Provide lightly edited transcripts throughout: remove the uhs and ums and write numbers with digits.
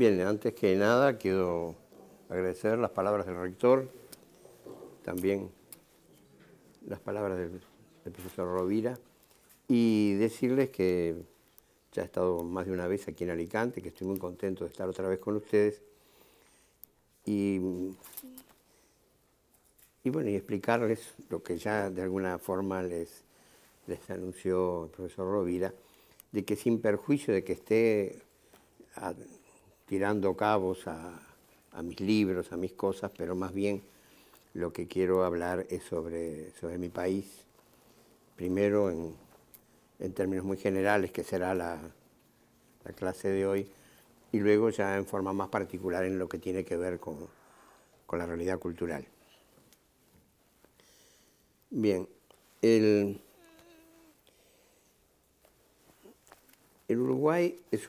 Bien, antes que nada quiero agradecer las palabras del rector, también las palabras del profesor Rovira, y decirles que ya he estado más de una vez aquí en Alicante, que estoy muy contento de estar otra vez con ustedes, y bueno, y explicarles lo que ya de alguna forma les anunció el profesor Rovira, de que sin perjuicio de que esté tirando cabos a mis libros, a mis cosas, pero más bien lo que quiero hablar es sobre mi país, primero en términos muy generales, que será la clase de hoy, y luego ya en forma más particular en lo que tiene que ver con la realidad cultural. Bien, el Uruguay es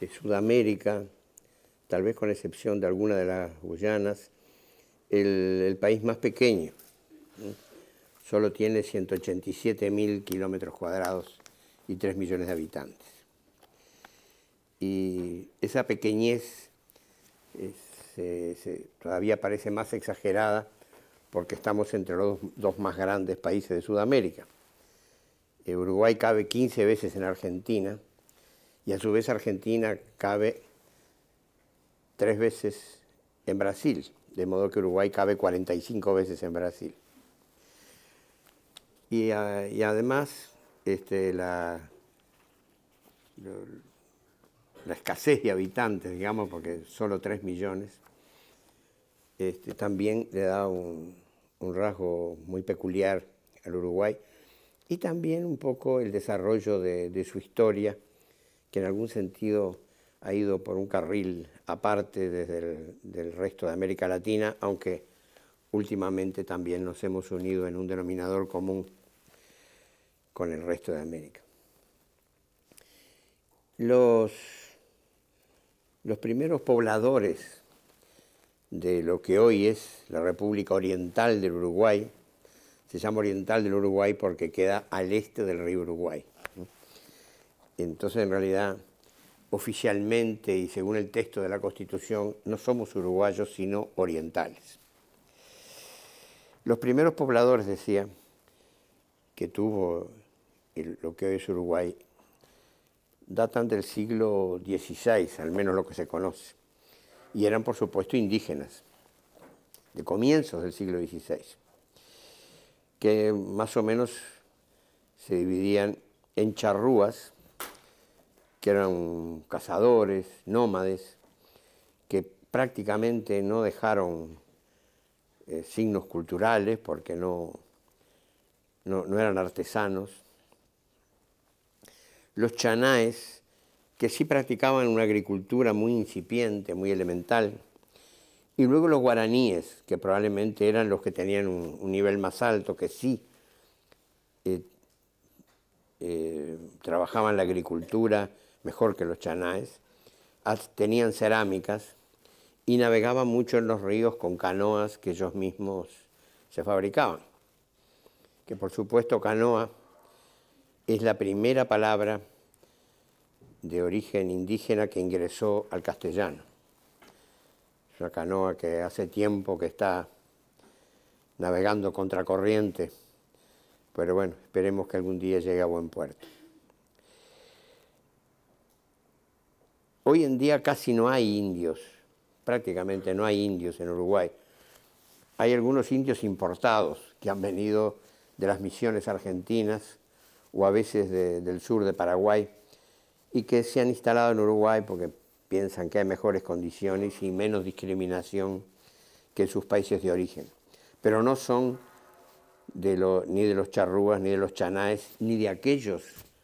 de Sudamérica, tal vez con excepción de alguna de las Guyanas, el país más pequeño. Solo tiene 187.000 kilómetros cuadrados y 3 millones de habitantes. Y esa pequeñez todavía parece más exagerada porque estamos entre los dos más grandes países de Sudamérica. Uruguay cabe 15 veces en Argentina y a su vez Argentina cabe 3 veces en Brasil, de modo que Uruguay cabe 45 veces en Brasil. Y además la escasez de habitantes, digamos, porque solo 3 millones, también le da un rasgo muy peculiar al Uruguay, y también un poco el desarrollo de su historia, que en algún sentido ha ido por un carril aparte desde del resto de América Latina, aunque últimamente también nos hemos unido en un denominador común con el resto de América. Los primeros pobladores de lo que hoy es la República Oriental del Uruguay, se llama Oriental del Uruguay porque queda al este del río Uruguay. Entonces, en realidad, oficialmente y según el texto de la Constitución, no somos uruguayos, sino orientales. Los primeros pobladores, decía, que tuvo lo que hoy es Uruguay, datan del siglo XVI, al menos lo que se conoce, y eran, por supuesto, indígenas, de comienzos del siglo XVI, que más o menos se dividían en charrúas, que eran cazadores, nómades, que prácticamente no dejaron signos culturales porque no eran artesanos. Los chanaes, que sí practicaban una agricultura muy incipiente, muy elemental, y luego los guaraníes, que probablemente eran los que tenían un nivel más alto, que sí trabajaban la agricultura mejor que los chanaes, tenían cerámicas y navegaban mucho en los ríos con canoas que ellos mismos se fabricaban. Que por supuesto canoa es la primera palabra de origen indígena que ingresó al castellano. Es una canoa que hace tiempo que está navegando contracorriente, pero bueno, esperemos que algún día llegue a buen puerto. Hoy en día casi no hay indios, prácticamente no hay indios en Uruguay. Hay algunos indios importados que han venido de las misiones argentinas o a veces del sur de Paraguay y que se han instalado en Uruguay porque piensan que hay mejores condiciones y menos discriminación que en sus países de origen. Pero no son ni de los charrúas, ni de los chanaes, ni de aquellos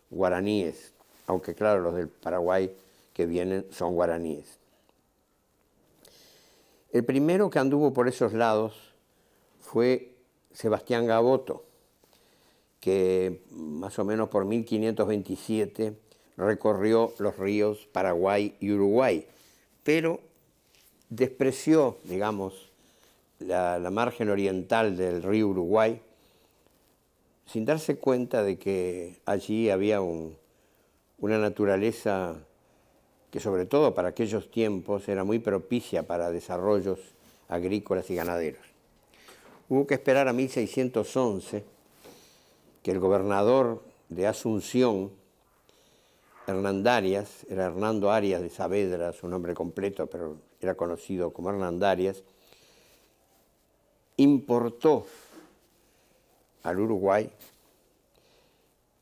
guaraníes, aunque claro, los del Paraguay que vienen son guaraníes. El primero que anduvo por esos lados fue Sebastián Gaboto, que más o menos por 1527 recorrió los ríos Paraguay y Uruguay, pero despreció, digamos, la margen oriental del río Uruguay, sin darse cuenta de que allí había una naturaleza que sobre todo para aquellos tiempos era muy propicia para desarrollos agrícolas y ganaderos. Hubo que esperar a 1611 que el gobernador de Asunción, Hernandarias, era Hernando Arias de Saavedra, su nombre completo, pero era conocido como Hernandarias, importó al Uruguay,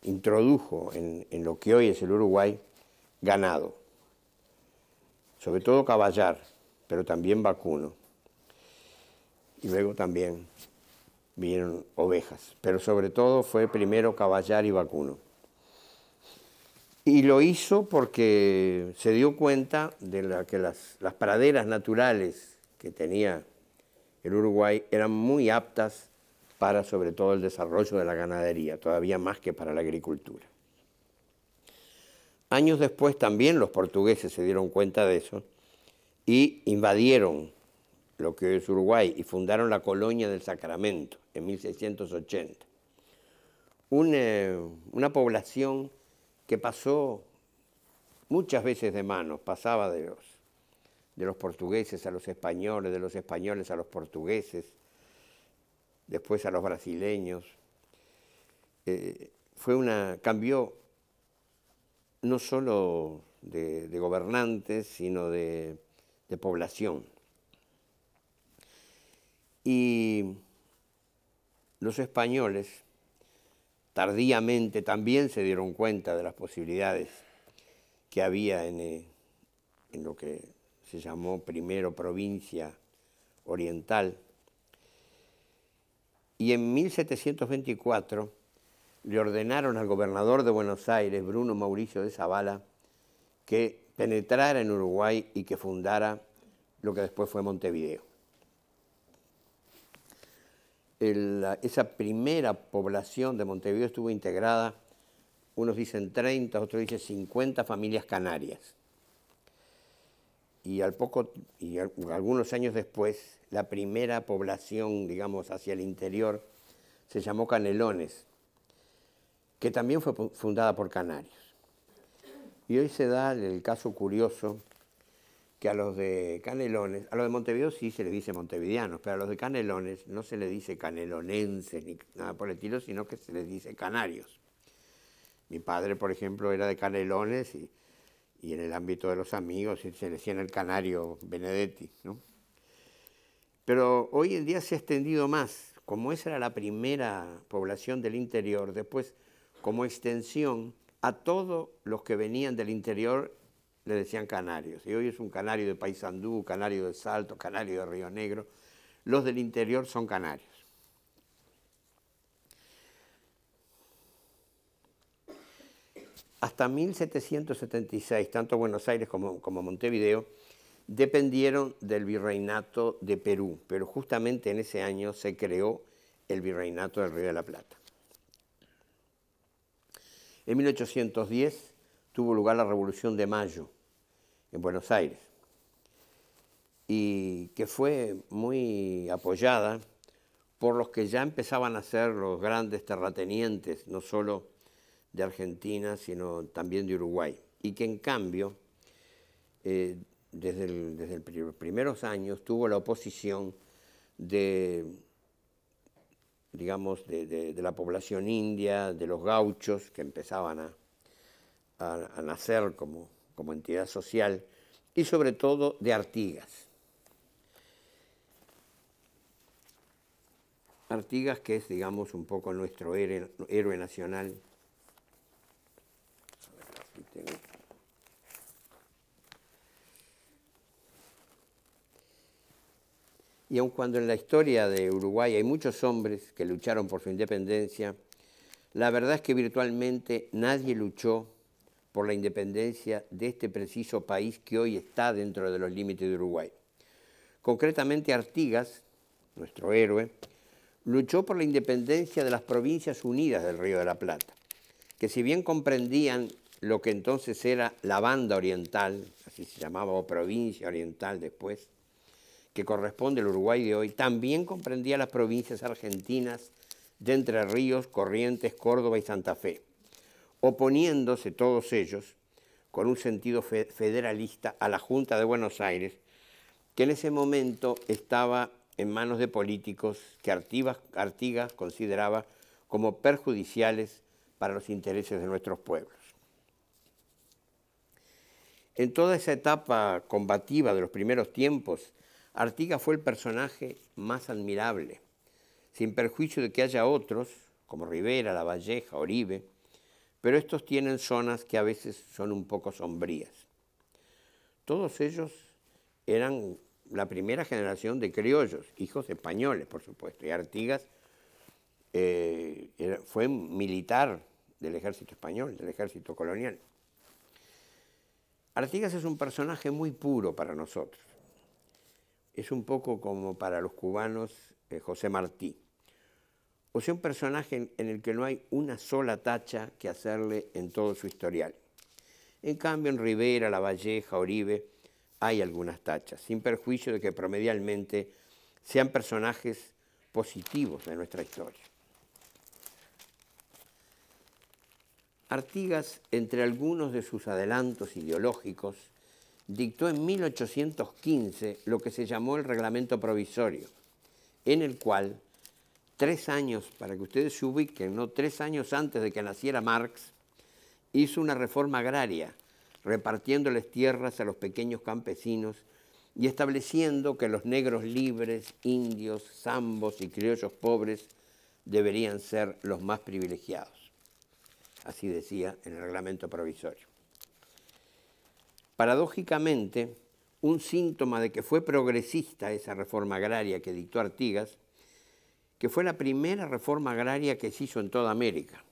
introdujo en lo que hoy es el Uruguay ganado, sobre todo caballar, pero también vacuno. Y luego también vinieron ovejas, pero sobre todo fue primero caballar y vacuno. Y lo hizo porque se dio cuenta de que las praderas naturales que tenía el Uruguay eran muy aptas para sobre todo el desarrollo de la ganadería, todavía más que para la agricultura. Años después también los portugueses se dieron cuenta de eso y invadieron lo que es Uruguay y fundaron la colonia del Sacramento en 1680. Una población que pasó muchas veces de manos, pasaba de los portugueses a los españoles, de los españoles a los portugueses, después a los brasileños. Cambió no solo de gobernantes, sino de población. Y los españoles tardíamente también se dieron cuenta de las posibilidades que había en lo que se llamó primero provincia oriental. Y en 1724 le ordenaron al gobernador de Buenos Aires, Bruno Mauricio de Zavala, que penetrara en Uruguay y que fundara lo que después fue Montevideo. Esa primera población de Montevideo estuvo integrada, unos dicen 30, otros dicen 50 familias canarias. Y algunos años después, la primera población, digamos, hacia el interior, se llamó Canelones, que también fue fundada por canarios. Y hoy se da el caso curioso que a los de Canelones, a los de Montevideo sí se les dice montevideanos, pero a los de Canelones no se les dice canelonenses ni nada por el estilo, sino que se les dice canarios. Mi padre, por ejemplo, era de Canelones y en el ámbito de los amigos se le decía el canario Benedetti, ¿no? Pero hoy en día se ha extendido más. Como esa era la primera población del interior, después como extensión a todos los que venían del interior le decían canarios. Y hoy es un canario de Paysandú, canario de Salto, canario de Río Negro. Los del interior son canarios. Hasta 1776, tanto Buenos Aires como Montevideo dependieron del virreinato de Perú, pero justamente en ese año se creó el virreinato del Río de la Plata. En 1810 tuvo lugar la Revolución de Mayo en Buenos Aires y que fue muy apoyada por los que ya empezaban a ser los grandes terratenientes, no solo de Argentina, sino también de Uruguay, y que en cambio, desde los primeros años, tuvo la oposición de la población india, de los gauchos, que empezaban a nacer como entidad social, y sobre todo de Artigas. Artigas, que es, digamos, un poco nuestro héroe nacional. Y aun cuando en la historia de Uruguay hay muchos hombres que lucharon por su independencia, la verdad es que virtualmente nadie luchó por la independencia de este preciso país que hoy está dentro de los límites de Uruguay. Concretamente Artigas, nuestro héroe, luchó por la independencia de las Provincias Unidas del Río de la Plata, que si bien comprendían lo que entonces era la Banda Oriental, así se llamaba, o Provincia Oriental después, que corresponde al Uruguay de hoy, también comprendía las provincias argentinas de Entre Ríos, Corrientes, Córdoba y Santa Fe, oponiéndose todos ellos con un sentido federalista a la Junta de Buenos Aires, que en ese momento estaba en manos de políticos que Artigas consideraba como perjudiciales para los intereses de nuestros pueblos. En toda esa etapa combativa de los primeros tiempos, Artigas fue el personaje más admirable, sin perjuicio de que haya otros, como Rivera, Lavalleja, Oribe, pero estos tienen zonas que a veces son un poco sombrías. Todos ellos eran la primera generación de criollos, hijos de españoles, por supuesto, y Artigas fue militar del ejército español, del ejército colonial. Artigas es un personaje muy puro para nosotros. Es un poco como para los cubanos José Martí. O sea, un personaje en el que no hay una sola tacha que hacerle en todo su historial. En cambio, en Rivera, Lavalleja, Oribe, hay algunas tachas, sin perjuicio de que promedialmente sean personajes positivos de nuestra historia. Artigas, entre algunos de sus adelantos ideológicos, dictó en 1815 lo que se llamó el Reglamento Provisorio, en el cual 3 años, para que ustedes se ubiquen, ¿no? 3 años antes de que naciera Marx, hizo una reforma agraria, repartiéndoles tierras a los pequeños campesinos y estableciendo que los negros libres, indios, zambos y criollos pobres deberían ser los más privilegiados. Así decía en el Reglamento Provisorio. Paradójicamente, un síntoma de que fue progresista esa reforma agraria que dictó Artigas, que fue la primera reforma agraria que se hizo en toda América,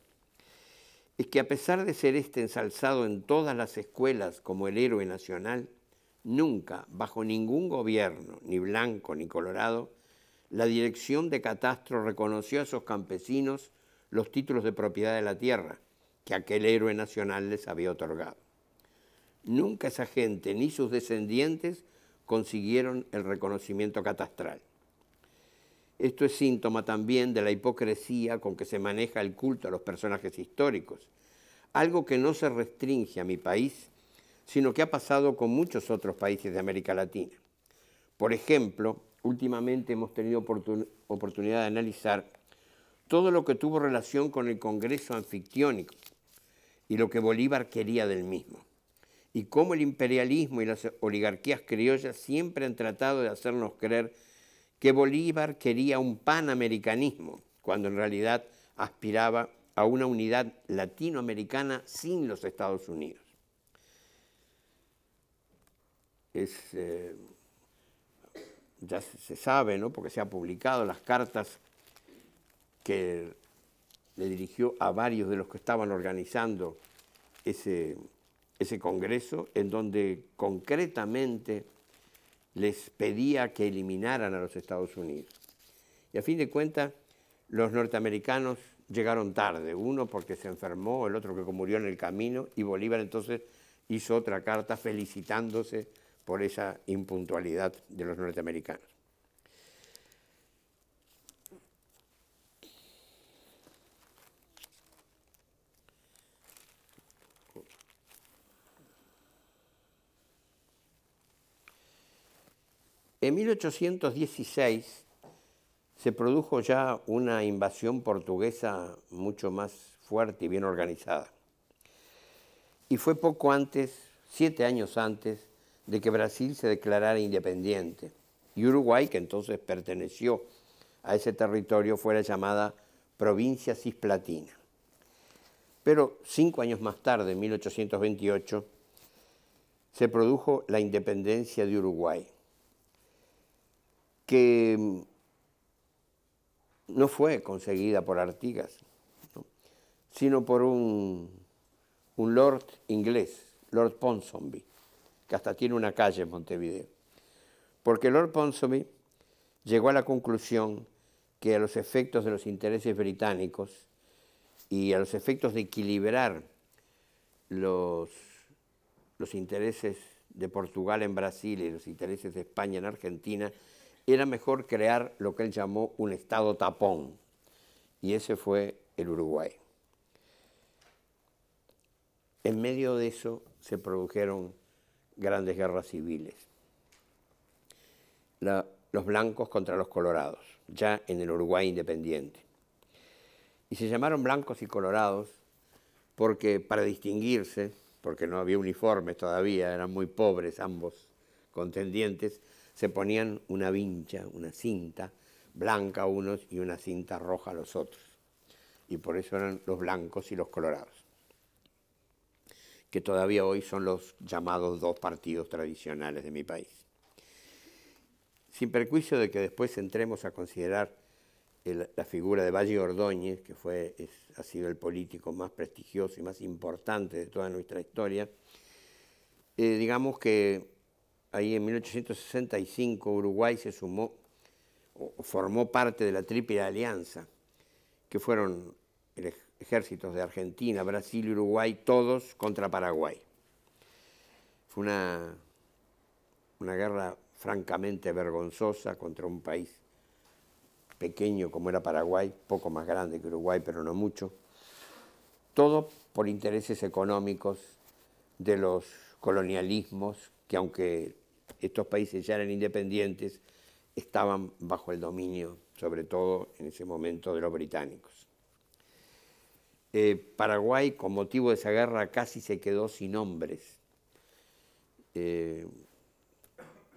es que a pesar de ser ensalzado en todas las escuelas como el héroe nacional, nunca, bajo ningún gobierno, ni blanco ni colorado, la dirección de Catastro reconoció a esos campesinos los títulos de propiedad de la tierra que aquel héroe nacional les había otorgado. Nunca esa gente ni sus descendientes consiguieron el reconocimiento catastral. Esto es síntoma también de la hipocresía con que se maneja el culto a los personajes históricos, algo que no se restringe a mi país, sino que ha pasado con muchos otros países de América Latina. Por ejemplo, últimamente hemos tenido oportunidad de analizar todo lo que tuvo relación con el Congreso Anfictiónico y lo que Bolívar quería del mismo, y cómo el imperialismo y las oligarquías criollas siempre han tratado de hacernos creer que Bolívar quería un panamericanismo, cuando en realidad aspiraba a una unidad latinoamericana sin los Estados Unidos. Ya se sabe, ¿no?, porque se han publicado las cartas que le dirigió a varios de los que estaban organizando ese congreso, en donde concretamente les pedía que eliminaran a los Estados Unidos. Y a fin de cuentas, los norteamericanos llegaron tarde, uno porque se enfermó, el otro que murió en el camino, y Bolívar entonces hizo otra carta felicitándose por esa impuntualidad de los norteamericanos. En 1816 se produjo ya una invasión portuguesa mucho más fuerte y bien organizada. Y fue poco antes, 7 años antes, de que Brasil se declarara independiente. Y Uruguay, que entonces perteneció a ese territorio, fue la llamada provincia cisplatina. Pero 5 años más tarde, en 1828, se produjo la independencia de Uruguay, que no fue conseguida por Artigas, ¿no?, sino por un lord inglés, Lord Ponsonby, que hasta tiene una calle en Montevideo. Porque Lord Ponsonby llegó a la conclusión que a los efectos de los intereses británicos y a los efectos de equilibrar los intereses de Portugal en Brasil y los intereses de España en Argentina, era mejor crear lo que él llamó un Estado tapón, y ese fue el Uruguay. En medio de eso se produjeron grandes guerras civiles. Los blancos contra los colorados, ya en el Uruguay independiente. Y se llamaron blancos y colorados porque para distinguirse, porque no había uniformes todavía, eran muy pobres ambos contendientes, se ponían una vincha, una cinta blanca a unos y una cinta roja a los otros. Y por eso eran los blancos y los colorados, que todavía hoy son los llamados dos partidos tradicionales de mi país. Sin perjuicio de que después entremos a considerar la figura de Valle Ordóñez, que ha sido el político más prestigioso y más importante de toda nuestra historia, digamos que ahí en 1865 Uruguay se sumó o formó parte de la Tríplice Alianza, que fueron ejércitos de Argentina, Brasil y Uruguay, todos contra Paraguay. Fue una guerra francamente vergonzosa contra un país pequeño como era Paraguay, poco más grande que Uruguay, pero no mucho. Todo por intereses económicos de los colonialismos, que aunque estos países ya eran independientes, estaban bajo el dominio, sobre todo en ese momento, de los británicos. Paraguay, con motivo de esa guerra, casi se quedó sin hombres.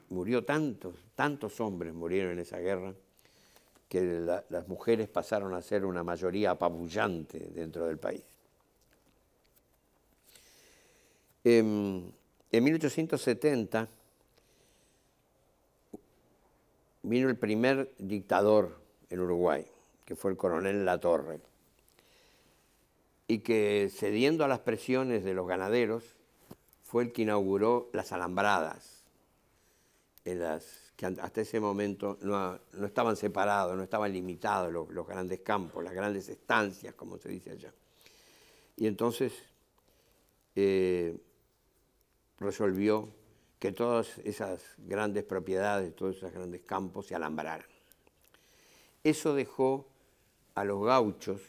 Murió tantos hombres murieron en esa guerra, que las mujeres pasaron a ser una mayoría apabullante dentro del país. En 1870 vino el primer dictador en Uruguay, que fue el coronel Latorre, y que, cediendo a las presiones de los ganaderos, fue el que inauguró las alambradas, que hasta ese momento no estaban separados, no estaban limitados los grandes campos, las grandes estancias, como se dice allá. Y entonces resolvió que todas esas grandes propiedades, todos esos grandes campos se alambraran. Eso dejó a los gauchos,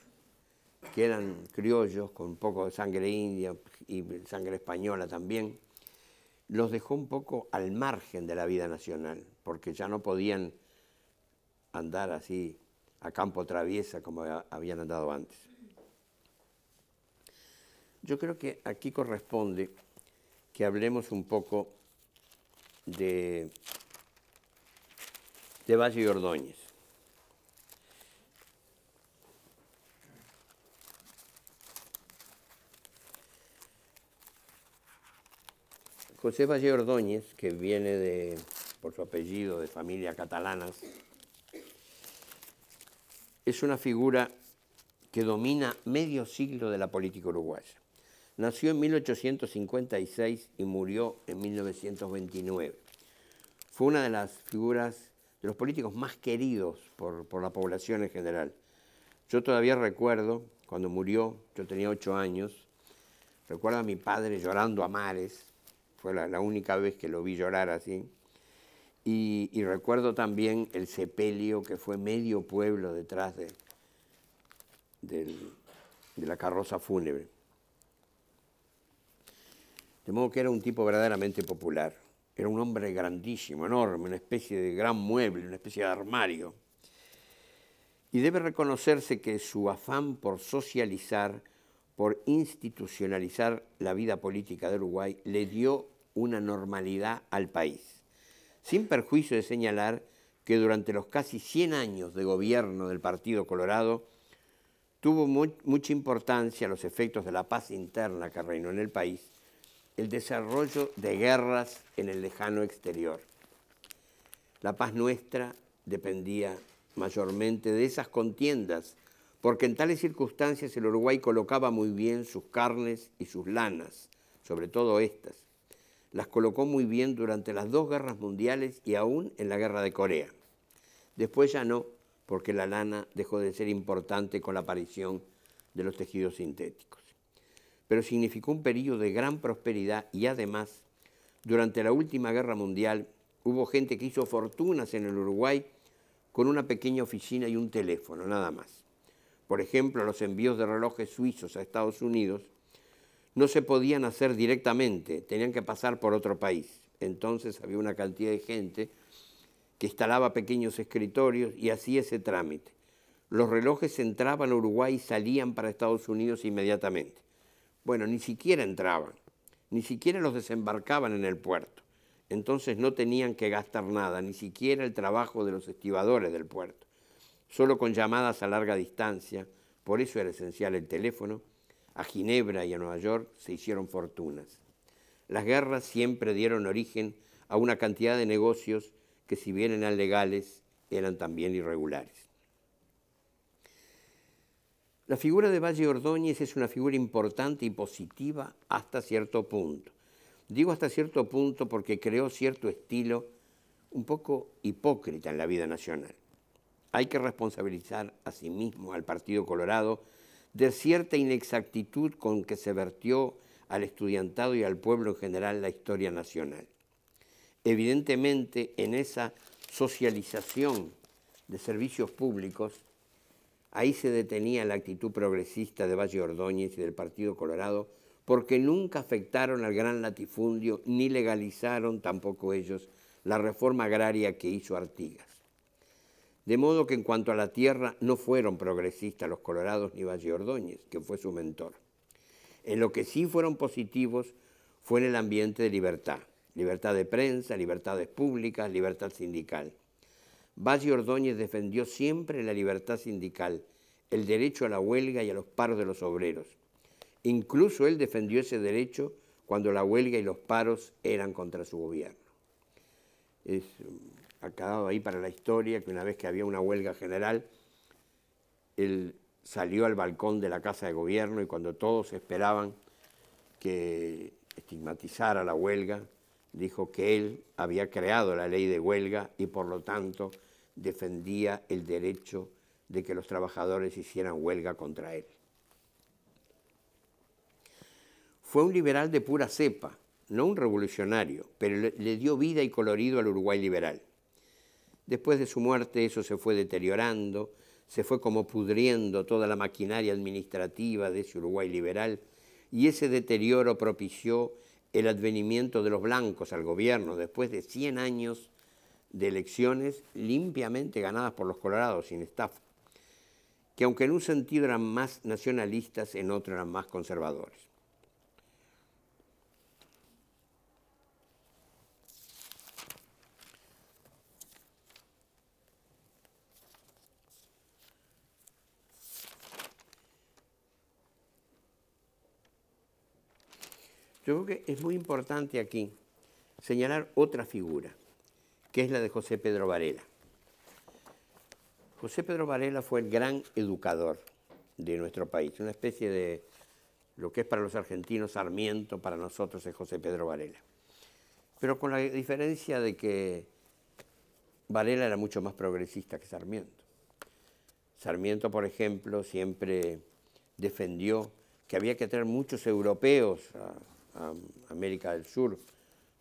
que eran criollos con un poco de sangre india y sangre española también, los dejó un poco al margen de la vida nacional, porque ya no podían andar así a campo traviesa como habían andado antes. Yo creo que aquí corresponde que hablemos un poco de Valle Ordóñez. José Valle Ordóñez, que viene por su apellido de familia catalanas, es una figura que domina medio siglo de la política uruguaya. Nació en 1856 y murió en 1929. Fue una de las figuras, de los políticos más queridos por la población en general. Yo todavía recuerdo, cuando murió, yo tenía 8 años, recuerdo a mi padre llorando a mares. Fue la única vez que lo vi llorar así. Y recuerdo también el sepelio, que fue medio pueblo detrás de la carroza fúnebre. De modo que era un tipo verdaderamente popular. Era un hombre grandísimo, enorme, una especie de gran mueble, una especie de armario. Y debe reconocerse que su afán por socializar, por institucionalizar la vida política de Uruguay, le dio una normalidad al país, sin perjuicio de señalar que durante los casi 100 años de gobierno del Partido Colorado tuvo mucha importancia, a los efectos de la paz interna que reinó en el país, el desarrollo de guerras en el lejano exterior. La paz nuestra dependía mayormente de esas contiendas, porque en tales circunstancias el Uruguay colocaba muy bien sus carnes y sus lanas, sobre todo estas. Las colocó muy bien durante las 2 guerras mundiales y aún en la guerra de Corea. Después ya no, porque la lana dejó de ser importante con la aparición de los tejidos sintéticos. Pero significó un periodo de gran prosperidad y además, durante la última guerra mundial, hubo gente que hizo fortunas en el Uruguay con una pequeña oficina y un teléfono, nada más. Por ejemplo, los envíos de relojes suizos a Estados Unidos no se podían hacer directamente, tenían que pasar por otro país. Entonces había una cantidad de gente que instalaba pequeños escritorios y hacía ese trámite. Los relojes entraban a Uruguay y salían para Estados Unidos inmediatamente. Bueno, ni siquiera entraban, ni siquiera los desembarcaban en el puerto. Entonces no tenían que gastar nada, ni siquiera el trabajo de los estibadores del puerto. Solo con llamadas a larga distancia, por eso era esencial el teléfono, a Ginebra y a Nueva York se hicieron fortunas. Las guerras siempre dieron origen a una cantidad de negocios que, si bien eran legales, eran también irregulares. La figura de Valle Ordóñez es una figura importante y positiva hasta cierto punto. Digo hasta cierto punto porque creó cierto estilo un poco hipócrita en la vida nacional. Hay que responsabilizar a sí mismo, al Partido Colorado, de cierta inexactitud con que se vertió al estudiantado y al pueblo en general la historia nacional. Evidentemente, en esa socialización de servicios públicos, ahí se detenía la actitud progresista de Valle Ordóñez y del Partido Colorado, porque nunca afectaron al gran latifundio ni legalizaron tampoco ellos la reforma agraria que hizo Artigas. De modo que en cuanto a la tierra no fueron progresistas los colorados ni Valle Ordóñez, que fue su mentor. En lo que sí fueron positivos fue en el ambiente de libertad. Libertad de prensa, libertades públicas, libertad sindical. Valle Ordóñez defendió siempre la libertad sindical, el derecho a la huelga y a los paros de los obreros. Incluso él defendió ese derecho cuando la huelga y los paros eran contra su gobierno. Ha quedado ahí para la historia que una vez que había una huelga general, él salió al balcón de la Casa de Gobierno y cuando todos esperaban que estigmatizara la huelga, dijo que él había creado la ley de huelga y por lo tanto defendía el derecho de que los trabajadores hicieran huelga contra él. Fue un liberal de pura cepa, no un revolucionario, pero le dio vida y colorido al Uruguay liberal. Después de su muerte eso se fue deteriorando, se fue como pudriendo toda la maquinaria administrativa de ese Uruguay liberal y ese deterioro propició el advenimiento de los blancos al gobierno después de 100 años de elecciones limpiamente ganadas por los colorados sin estafa, que aunque en un sentido eran más nacionalistas, en otro eran más conservadores. Yo creo que es muy importante aquí señalar otra figura, que es la de José Pedro Varela. José Pedro Varela fue el gran educador de nuestro país, una especie de lo que es para los argentinos Sarmiento, para nosotros es José Pedro Varela. Pero con la diferencia de que Varela era mucho más progresista que Sarmiento. Sarmiento, por ejemplo, siempre defendió que había que traer muchos europeos a América del Sur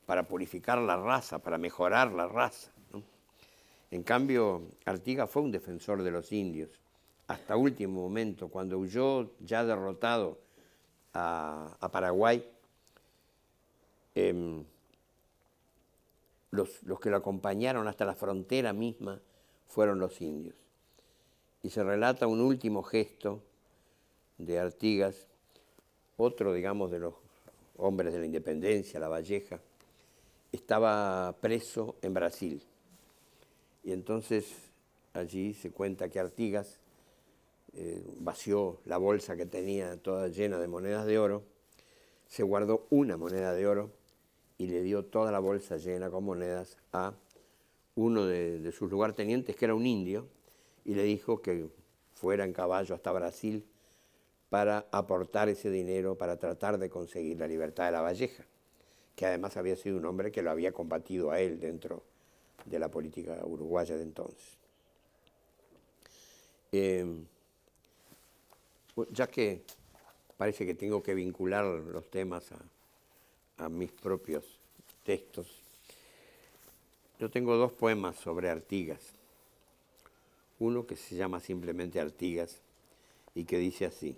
para purificar la raza, para mejorar la raza, ¿no? En cambio, Artigas fue un defensor de los indios hasta último momento, cuando huyó ya derrotado a Paraguay. Los que lo acompañaron hasta la frontera misma fueron los indios. Y se relata un último gesto de Artigas, otro, digamos, de los hombres de la independencia, La Valleja, estaba preso en Brasil. Y entonces allí se cuenta que Artigas vació la bolsa que tenía toda llena de monedas de oro, se guardó una moneda de oro y le dio toda la bolsa llena con monedas a uno de sus lugartenientes, que era un indio, y le dijo que fuera en caballo hasta Brasil para aportar ese dinero para tratar de conseguir la libertad de La Valleja, que además había sido un hombre que lo había combatido a él dentro de la política uruguaya de entonces. Ya que parece que tengo que vincular los temas a mis propios textos, yo tengo dos poemas sobre Artigas. Uno que se llama simplemente Artigas y que dice así: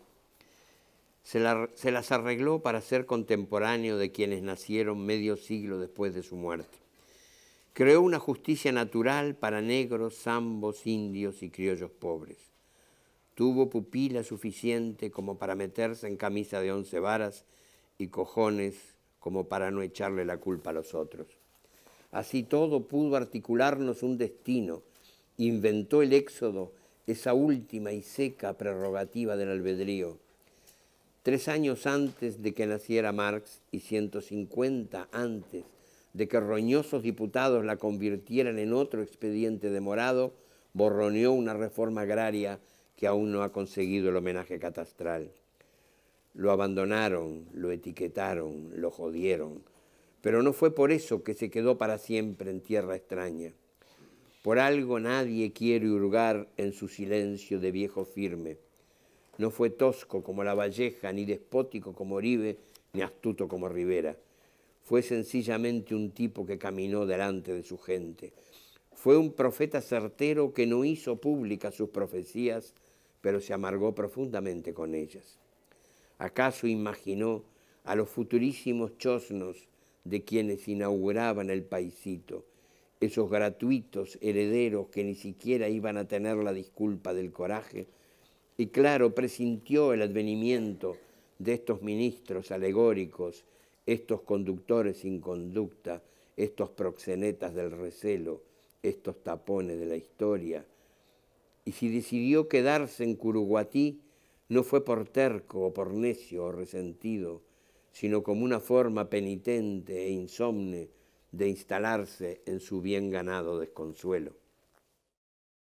se las arregló para ser contemporáneo de quienes nacieron medio siglo después de su muerte. Creó una justicia natural para negros, zambos, indios y criollos pobres. Tuvo pupila suficiente como para meterse en camisa de 11 varas y cojones como para no echarle la culpa a los otros. Así todo pudo articularnos un destino, inventó el éxodo, esa última y seca prerrogativa del albedrío. 3 años antes de que naciera Marx y 150 antes de que roñosos diputados la convirtieran en otro expediente demorado, borroneó una reforma agraria que aún no ha conseguido el homenaje catastral. Lo abandonaron, lo etiquetaron, lo jodieron, pero no fue por eso que se quedó para siempre en tierra extraña. Por algo nadie quiere hurgar en su silencio de viejo firme. No fue tosco como Lavalleja, ni despótico como Oribe, ni astuto como Rivera. Fue sencillamente un tipo que caminó delante de su gente. Fue un profeta certero que no hizo públicas sus profecías, pero se amargó profundamente con ellas. ¿Acaso imaginó a los futurísimos chosnos de quienes inauguraban el paisito, esos gratuitos herederos que ni siquiera iban a tener la disculpa del coraje? Y claro, presintió el advenimiento de estos ministros alegóricos, estos conductores sin conducta, estos proxenetas del recelo, estos tapones de la historia. Y si decidió quedarse en Curuguatí, no fue por terco o por necio o resentido, sino como una forma penitente e insomne de instalarse en su bien ganado desconsuelo.